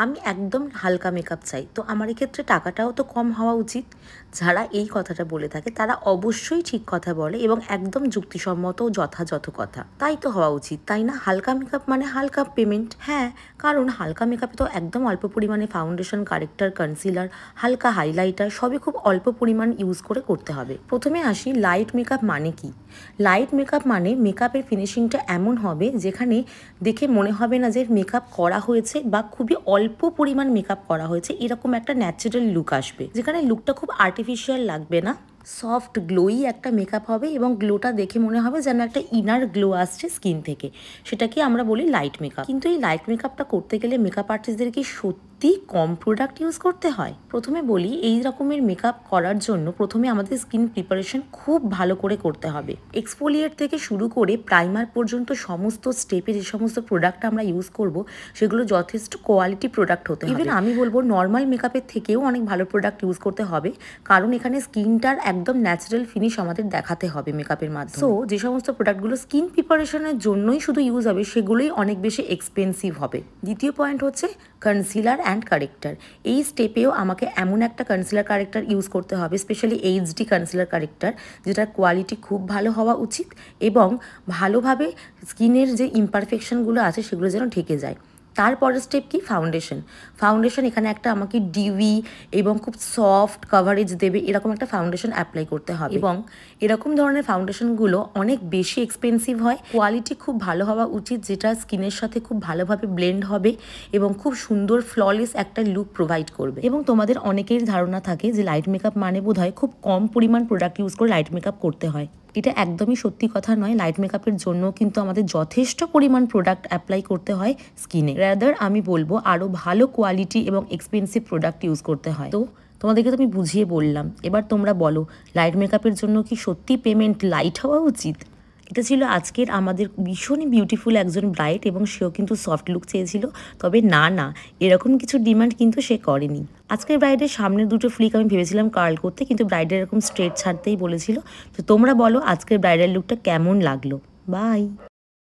আমি একদম হালকা মেকআপ চাই, তো আমার এক্ষেত্রে টাকাটাও তো কম হওয়া উচিত। যারা এই কথাটা বলে থাকে তারা অবশ্যই ঠিক কথা বলে এবং একদম যুক্তিসম্মত ও যথাযথ কথা। তাই তো হওয়া উচিত, তাই না? হালকা মেকআপ মানে হালকা পেমেন্ট। হ্যাঁ, কারণ হালকা মেকআপে তো একদম অল্প পরিমাণে ফাউন্ডেশন, কারেক্টার, কনসিলার, হালকা হাইলাইটার সবই খুব অল্প পরিমাণ ইউজ করে করতে হবে। প্রথমে আসি লাইট মেকআপ মানে কি। লাইট মেকআপ মানে মেকআপের ফিনিশিংটা এমন হবে যেখানে দেখে মনে হবে না যে মেকআপ করা হয়েছে বা খুবই অল্প পরিমাণ মেকআপ করা হয়েছে, এরকম একটা ন্যাচারাল লুক আসবে, যেখানে লুকটা খুব আর্টিফিশিয়াল লাগবে না, সফট গ্লোই একটা মেকআপ হবে এবং গ্লোটা দেখে মনে হবে যেন একটা ইনার গ্লো আসছে স্কিন থেকে। সেটাকে আমরা বলি লাইট মেকআপ। কিন্তু এই লাইট মেকআপটা করতে গেলে মেকআপ আর্টিস্টদের কি সত্যি কম প্রোডাক্ট ইউজ করতে হয়? প্রথমে বলি, এই রকমের মেকআপ করার জন্য প্রথমে আমাদের স্কিন প্রিপারেশন খুব ভালো করে করতে হবে। এক্সফোলিয়েট থেকে শুরু করে প্রাইমার পর্যন্ত সমস্ত স্টেপে যে সমস্ত প্রোডাক্ট আমরা ইউজ করব সেগুলো যথেষ্ট কোয়ালিটি প্রোডাক্ট হতে হবে। ইভেন আমি বলবো নর্মাল মেকআপের থেকেও অনেক ভালো প্রোডাক্ট ইউজ করতে হবে, কারণ এখানে স্কিনটার একদম ন্যাচারাল ফিনিশ আমাদের দেখাতে হবে মেকআপের মাধ্যমে। সো যে সমস্ত প্রোডাক্টগুলো স্কিন প্রিপারেশনের জন্যই শুধু ইউজ হবে সেগুলোই অনেক বেশি এক্সপেন্সিভ হবে। দ্বিতীয় পয়েন্ট হচ্ছে কনসিলার অ্যান্ড কারেক্টার। এই স্টেপেও আমাকে এমন একটা কনসিলার কারেক্টার ইউজ করতে হবে, স্পেশালি এইচডি কনসিলার কারেক্টার, যেটার কোয়ালিটি খুব ভালো হওয়া উচিত এবং ভালোভাবে স্কিনের যে ইমপারফেকশনগুলো আছে সেগুলো যেন ঢেকে যায়। তারপরের স্টেপ কি? ফাউন্ডেশন। ফাউন্ডেশন এখানে একটা আমাকে ডিউই এবং খুব সফট কভারেজ দেবে এরকম একটা ফাউন্ডেশন অ্যাপ্লাই করতে হবে, এবং এরকম ধরনের ফাউন্ডেশনগুলো অনেক বেশি এক্সপেন্সিভ হয়। কোয়ালিটি খুব ভালো হওয়া উচিত, যেটা স্কিনের সাথে খুব ভালোভাবে ব্লেন্ড হবে এবং খুব সুন্দর ফ্ললেস একটা লুক প্রোভাইড করবে। এবং তোমাদের অনেকের ধারণা থাকে যে লাইট মেকআপ মানে বোধহয় খুব কম পরিমাণ প্রোডাক্ট ইউজ করে লাইট মেকআপ করতে হয়। এটা একদমই সত্যি কথা নয়। লাইট মেকআপের জন্য কিন্তু আমাদের যথেষ্ট পরিমাণ প্রোডাক্ট অ্যাপ্লাই করতে হয় স্কিনে। রাদার আমি বলবো আরও ভালো কোয়ালিটি এবং এক্সপেন্সিভ প্রোডাক্ট ইউজ করতে হয়। তো তোমাদেরকে তো আমি বুঝিয়ে বললাম, এবার তোমরা বলো লাইট মেকআপের জন্য কি সত্যি পেমেন্ট লাইট হওয়া উচিত? এটা ছিল আজকের আমাদের ভীষণই বিউটিফুল একজন ব্রাইড, এবং সেও কিন্তু সফট লুক চেয়েছিল। তবে না, এরকম কিছু ডিমান্ড কিন্তু সে করেনি। আজকের ব্রাইডের সামনের দুটো ফ্লিক আমি ভেবেছিলাম কার্ল করতে, কিন্তু ব্রাইডের এরকম স্ট্রেট ছাড়তেই বলেছিল। তো তোমরা বলো আজকের ব্রাইডাল লুকটা কেমন লাগলো। বাই।